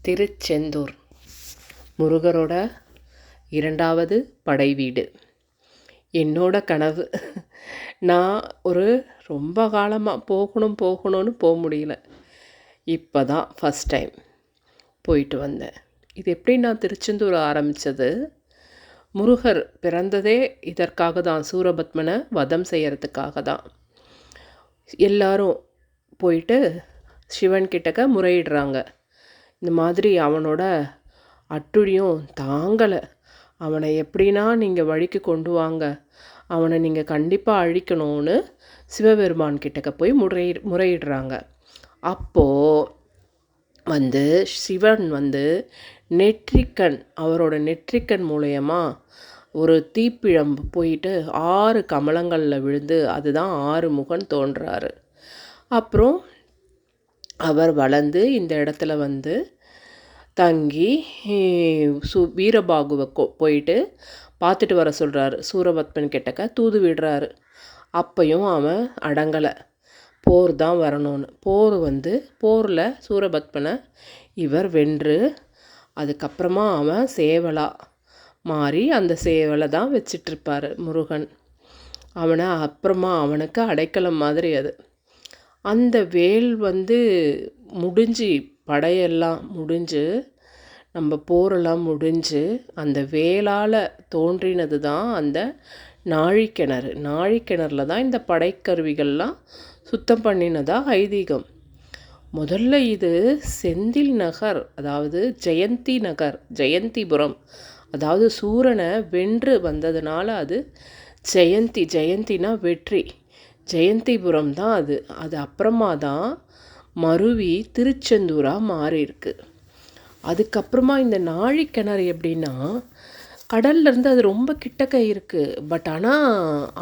திருச்செந்தூர் முருகரோட 2வது படை வீடு. என்னோட கனவு. நான் ரொம்ப காலமாக போகணும்னு போக முடியல. இப்போ தான் ஃபஸ்ட் டைம் போயிட்டு வந்தேன். இது எப்படி நான் திருச்செந்தூர் ஆரம்பித்தது, முருகர் பிறந்ததே இதற்காக தான், சூரபத்மனை வதம் செய்யறதுக்காக தான். எல்லாரும் போயிட்டு சிவன்கிட்டக்க முறையிடுறாங்க. இந்த மாதிரி அவனோட அட்டுழியும் தாங்கலை, அவனை எப்படின்னா நீங்கள் வழிக்கு கொண்டு வாங்க, அவனை நீங்கள் கண்டிப்பாக அழிக்கணும்னு சிவபெருமான் கிட்டக்க போய் முறையிடுறாங்க. அப்போது சிவன் நெற்றிக்கண், அவரோட நெற்றிக்கண் மூலயமா ஒரு தீப்பிழம்பு போயிட்டு 6 கமலங்களில் விழுந்து அதுதான் 6 முகன் தோன்றாரு. அப்புறம் அவர் வளர்ந்து இந்த இடத்துல தங்கி வீரபாகுவை போயிட்டு பார்த்துட்டு வர சொல்கிறாரு. சூரபத்மன் கிட்டக்க தூது விடுறாரு. அப்பையும் அவன் அடங்கலை, போர் தான் வரணும்னு. போரில் சூரபத்மனை இவர் வென்று அதுக்கப்புறமா அவன் சேவலாக மாறி அந்த சேவலை தான் வச்சிட்ருப்பார் முருகன். அவனுக்கு அடைக்கலம் மாதிரி அது. அந்த வேல் முடிஞ்சு, படையெல்லாம் முடிஞ்சு, நம்ம போரெல்லாம் முடிஞ்சு அந்த வேலால் தோன்றினது தான் அந்த நாழிக்கிணறுல தான் இந்த படைக்கருவிகள்லாம் சுத்தம் பண்ணினதாக ஐதீகம். முதல்ல இது செந்தில் நகர், அதாவது ஜெயந்திபுரம், அதாவது சூரனை வென்று வந்ததுனால அது ஜெயந்தினா வெற்றி, ஜெயந்திபுரம் தான் அது அப்புறமா தான் மருவி திருச்செந்தூராக மாறியிருக்கு. அதுக்கப்புறமா இந்த நாழிக்கிணறு எப்படின்னா, கடல்லேருந்து அது ரொம்ப கிட்டக்க இருக்குது. பட் ஆனால்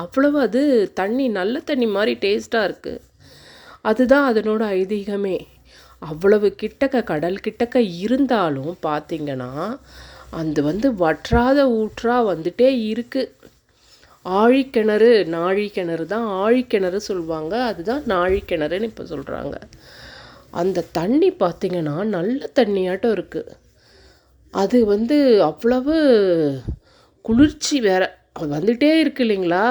அவ்வளவு அது தண்ணி நல்ல தண்ணி மாதிரி டேஸ்ட்டாக இருக்குது. அதுதான் அதனோட ஐதீகமே. அவ்வளவு கிட்டக்க, கடல் கிட்டக்க இருந்தாலும் பார்த்திங்கன்னா அது வற்றாத ஊற்றாக வந்துட்டே இருக்குது. நாழிக்கிணறு தான் ஆழிக்கிணறு சொல்லுவாங்க, அதுதான் நாழிக்கிணறுன்னு இப்போ சொல்கிறாங்க. அந்த தண்ணி பார்த்திங்கன்னா நல்ல தண்ணியாட்டம் இருக்குது. அது அவ்வளவு குளிர்ச்சி வேறு, அது வந்துகிட்டே இருக்குது இல்லைங்களா,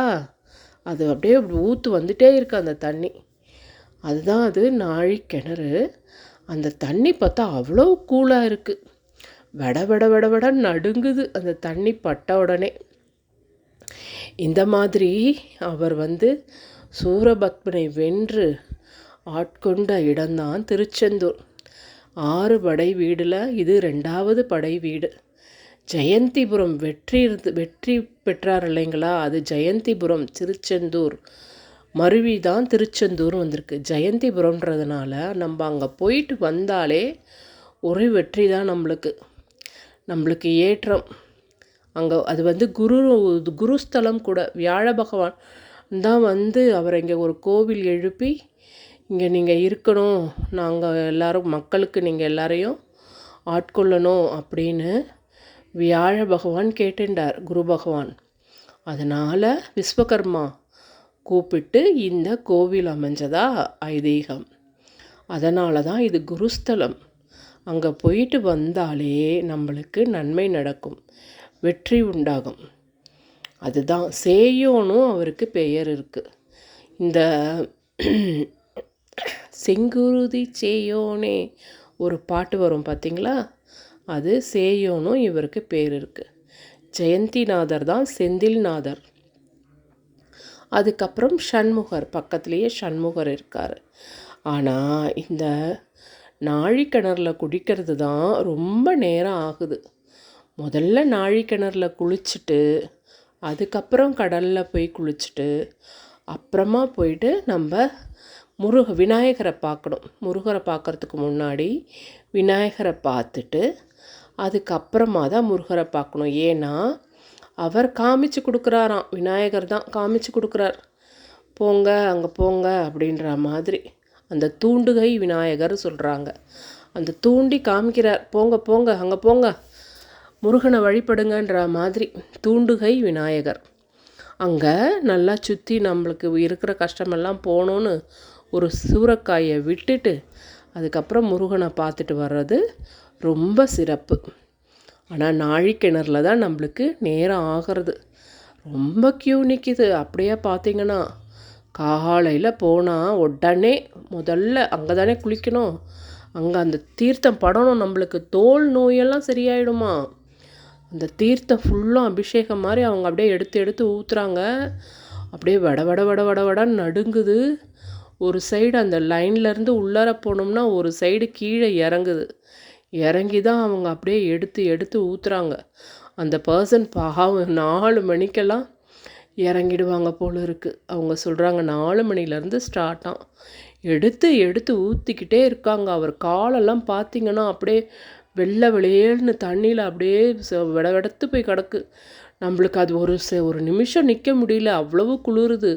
அது அப்படியே ஊற்று வந்துகிட்டே இருக்குது அந்த தண்ணி. அதுதான் அது நாழிக்கிணறு. அந்த தண்ணி பார்த்தா அவ்வளோ கூலாக இருக்குது, வட நடுங்குது அந்த தண்ணி பட்ட உடனே. இந்த மாதிரி அவர் சூரபத்மனை வென்று ஆட்கொண்ட இடம்தான் திருச்செந்தூர். 6 படை வீடில் இது 2வது படை வீடு. ஜெயந்திபுரம் வெற்றி பெற்றார் இல்லைங்களா, அது ஜெயந்திபுரம். திருச்செந்தூர் மருவி தான் திருச்செந்தூர் வந்திருக்கு. ஜெயந்திபுரம்ன்றதுனால நம்ம அங்கே போயிட்டு வந்தாலே ஒரு வெற்றி தான் நம்மளுக்கு ஏற்றம். அங்கே அது குருஸ்தலம் கூட. வியாழ பகவான் தான் அவர் இங்கே ஒரு கோவில் எழுப்பி, இங்கே நீங்கள் இருக்கணும், நாங்கள் எல்லோரும் மக்களுக்கு நீங்கள் எல்லாரையும் ஆட்கொள்ளணும் அப்படின்னு வியாழ பகவான் கேட்டுண்டார், குரு பகவான். அதனால் விஸ்வகர்மா கூப்பிட்டு இந்த கோவில் அமைஞ்சதா ஐதீகம். அதனால தான் இது குருஸ்தலம். அங்கே போயிட்டு வந்தாலே நம்மளுக்கு நன்மை நடக்கும், வெற்றி உண்டாகும். அதுதான் சேயோனும் அவருக்கு பெயர் இருக்குது. இந்த செங்குருதி சேயோனே ஒரு பாட்டு வரும் பார்த்திங்களா, அது சேயோனும் இவருக்கு பேர் இருக்குது. ஜெயந்திநாதர் தான் செந்தில்நாதர். அதுக்கப்புறம் சண்முகர், பக்கத்துலேயே சண்முகர் இருக்கார். ஆனால் இந்த நாழிக்கிணறுல குடிக்கிறது தான் ரொம்ப நேரம் ஆகுது. முதல்ல நாழிக்கிணறுல குளிச்சுட்டு அதுக்கப்புறம் கடலில் போய் குளிச்சுட்டு அப்புறமா போயிட்டு நம்ம விநாயகரை பார்க்கணும். முருகரை பார்க்குறதுக்கு முன்னாடி விநாயகரை பார்த்துட்டு அதுக்கப்புறமா தான் முருகரை பார்க்கணும். ஏன்னா அவர் காமிச்சு கொடுக்குறாராம், விநாயகர் தான் காமிச்சு கொடுக்குறார். போங்க அங்கே போங்க அப்படின்ற மாதிரி அந்த தூண்டுகை விநாயகர் சொல்கிறாங்க. அந்த தூண்டி காமிக்கிறார், போங்க அங்கே போங்க, முருகனை வழிபடுங்கன்ற மாதிரி தூண்டுகை விநாயகர். அங்கே நல்லா சுற்றி நம்மளுக்கு இருக்கிற கஷ்டமெல்லாம் போகணுன்னு ஒரு சூறைக்காயை விட்டுட்டு அதுக்கப்புறம் முருகனை பார்த்துட்டு வர்றது ரொம்ப சிறப்பு. ஆனால் நாழிக்கிணறுல தான் நம்மளுக்கு நேரம் ஆகிறது. ரொம்ப க்யூ நிற்கிது. அப்படியே பார்த்திங்கன்னா காலையில் போனால் உடனே முதல்ல அங்கே தானே குளிக்கணும். அங்கே அந்த தீர்த்தம் படணும், நம்மளுக்கு தோல் நோயெல்லாம் சரியாயிடுமா. அந்த தீர்த்தம் ஃபுல்லாக அபிஷேகம் மாதிரி அவங்க அப்படியே எடுத்து எடுத்து ஊற்றுறாங்க. அப்படியே வட வட வட வட வடன்னு நடுங்குது. ஒரு சைடு அந்த லைன்லேருந்து உள்ளார போனோம்னா ஒரு சைடு கீழே இறங்குது. இறங்கி தான் அவங்க அப்படியே எடுத்து எடுத்து ஊற்றுறாங்க. அந்த பர்சன் பாவம் 4 மணிக்கெல்லாம் இறங்கிடுவாங்க போல இருக்குது. அவங்க சொல்கிறாங்க 4 மணிலேருந்து ஸ்டார்ட்டாக எடுத்து எடுத்து ஊற்றிக்கிட்டே இருக்காங்க. அவர் காலெல்லாம் பார்த்திங்கன்னா அப்படியே வெள்ளை வெளியேன்னு தண்ணியில் அப்படியே விடவெடுத்து போய் கிடக்கு. நம்மளுக்கு அது ஒரு நிமிஷம் நிற்க முடியல, அவ்வளவு குளிருது.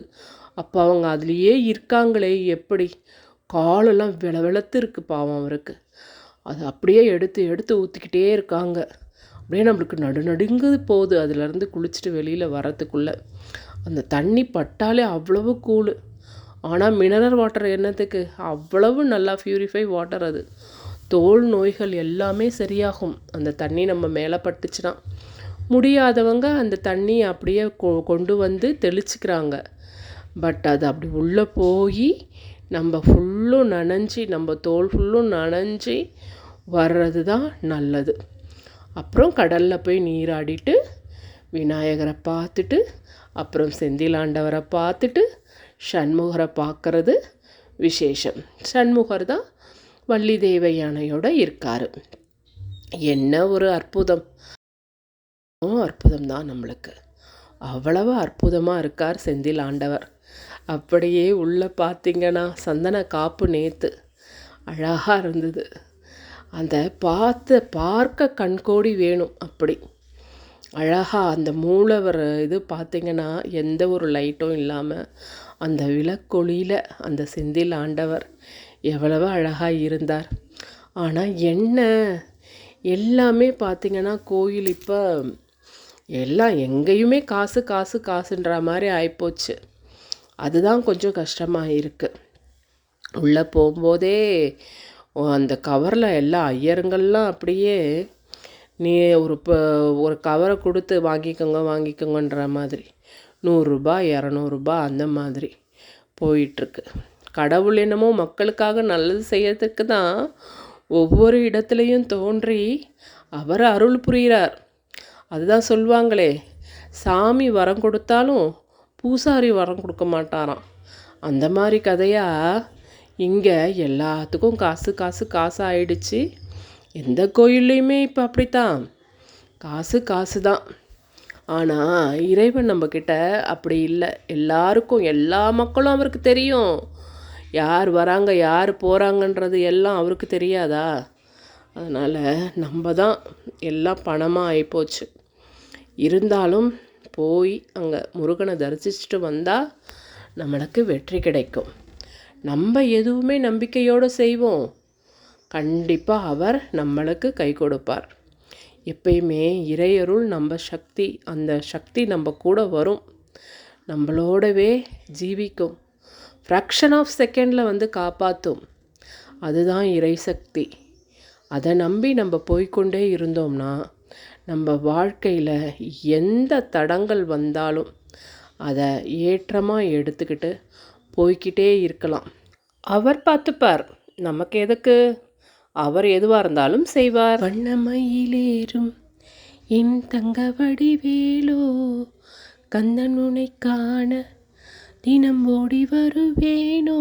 அப்போ அவங்க அதுலேயே இருக்காங்களே எப்படி, காலெல்லாம் வெளத்து இருக்குது பாவம் அவருக்கு. அது அப்படியே எடுத்து எடுத்து ஊற்றிக்கிட்டே இருக்காங்க. அப்படியே நம்மளுக்கு நடுநடுங்குது போகுது அதுலேருந்து குளிச்சுட்டு வெளியில் வரத்துக்குள்ளே. அந்த தண்ணி பட்டாலே அவ்வளவு கூழு. ஆனால் மினரல் வாட்டர் என்னத்துக்கு, அவ்வளவு நல்லா பியூரிஃபை வாட்டர் அது. தோல் நோய்கள் எல்லாமே சரியாகும் அந்த தண்ணி நம்ம மேலே பட்டுச்சுன்னா. முடியாதவங்க அந்த தண்ணி அப்படியே கொண்டு வந்து தெளிச்சுக்கிறாங்க. பட் அது அப்படி உள்ளே போய் நம்ம ஃபுல்லும் நனைஞ்சி, நம்ம தோல் ஃபுல்லும் நனைஞ்சி வர்றது தான் நல்லது. அப்புறம் கடலில் போய் நீராடிட்டு விநாயகரை பார்த்துட்டு அப்புறம் செந்திலாண்டவரை பார்த்துட்டு சண்முகரை பார்க்கறது விசேஷம். சண்முகர் தான் வள்ளி தேவ யானையோடு இருக்கார். என்ன ஒரு அற்புதம், அற்புதம் தான் நம்மளுக்கு. அவ்வளவு அற்புதமாக இருக்கார் செந்தில் ஆண்டவர். அப்படியே உள்ளே பார்த்திங்கன்னா சந்தன காப்பு நேற்று அழகாக இருந்தது. அந்த பார்க்க கண்கோடி வேணும். அப்படி அழகாக அந்த மூலவர் இது பார்த்திங்கன்னா எந்த ஒரு லைட்டும் இல்லாமல் அந்த விளக்கொளியில் அந்த செந்தில் ஆண்டவர் எவ்வளவு அழகாக இருந்தார். ஆனால் என்ன எல்லாமே பார்த்திங்கன்னா கோயில் இப்போ எல்லாம் எங்கேயுமே காசு காசு காசுன்ற மாதிரி ஆயிப்போச்சு. அதுதான் கொஞ்சம் கஷ்டமாக இருக்குது. உள்ளே போகும்போதே அந்த கவரில் எல்லாம் ஐயருங்கள்லாம் அப்படியே நீ ஒரு கவரை கொடுத்து வாங்கிக்கோங்கன்ற மாதிரி 100 ரூபாய் 200 ரூபாய் அந்த மாதிரி போயிட்டுருக்கு. கடவுள் என்னமோ மக்களுக்காக நல்லது செய்யறதுக்கு தான் ஒவ்வொரு இடத்துலையும் தோன்றி அவர் அருள் புரிகிறார். அதுதான் சொல்லுவாங்களே, சாமி வரம் கொடுத்தாலும் பூசாரி வரம் கொடுக்க மாட்டாராம். அந்த மாதிரி கதையாக இங்கே எல்லாத்துக்கும் காசு காசு காசு ஆயிடுச்சு. எந்த கோயில்லையுமே இப்போ அப்படித்தான், காசு காசு தான். ஆனால் இறைவன் நம்மக்கிட்ட அப்படி இல்லை. எல்லாருக்கும் எல்லா மக்களும் அவருக்கு தெரியும். யார் வராங்க யார் போகிறாங்கன்றது எல்லாம் அவருக்கு தெரியாதா? அதனால் நம்ம தான் எல்லாம் பணமாக ஆகிப்போச்சு. இருந்தாலும் போய் அங்கே முருகனை தரிசிச்சுட்டு வந்தால் நம்மளுக்கு வெற்றி கிடைக்கும். நம்ம எதுவுமே நம்பிக்கையோடு செய்வோம், கண்டிப்பாக அவர் நம்மளுக்கு கை கொடுப்பார். எப்பயுமே இறையருள் நம்ம சக்தி, அந்த சக்தி நம்ம கூட வரும், நம்மளோடவே ஜீவிக்கும். ஃப்ராக்ஷன் ஆஃப் செகண்டில் வந்து காப்பாற்றும். அதுதான் இறை சக்தி. அதை நம்பி நம்ம போய்கொண்டே இருந்தோம்னா நம்ம வாழ்க்கையில் எந்த தடங்கள் வந்தாலும் அதை ஏற்றமாக எடுத்துக்கிட்டு போய்கிட்டே இருக்கலாம். அவர் பார்த்துப்பார், நமக்கு எதுக்கு, அவர் எதுவாக இருந்தாலும் செய்வார். வண்ணமயிலேறும் என் தங்க வடிவேலோ, கந்தன் உனை காண தினம் ஓடி வருவேனோ.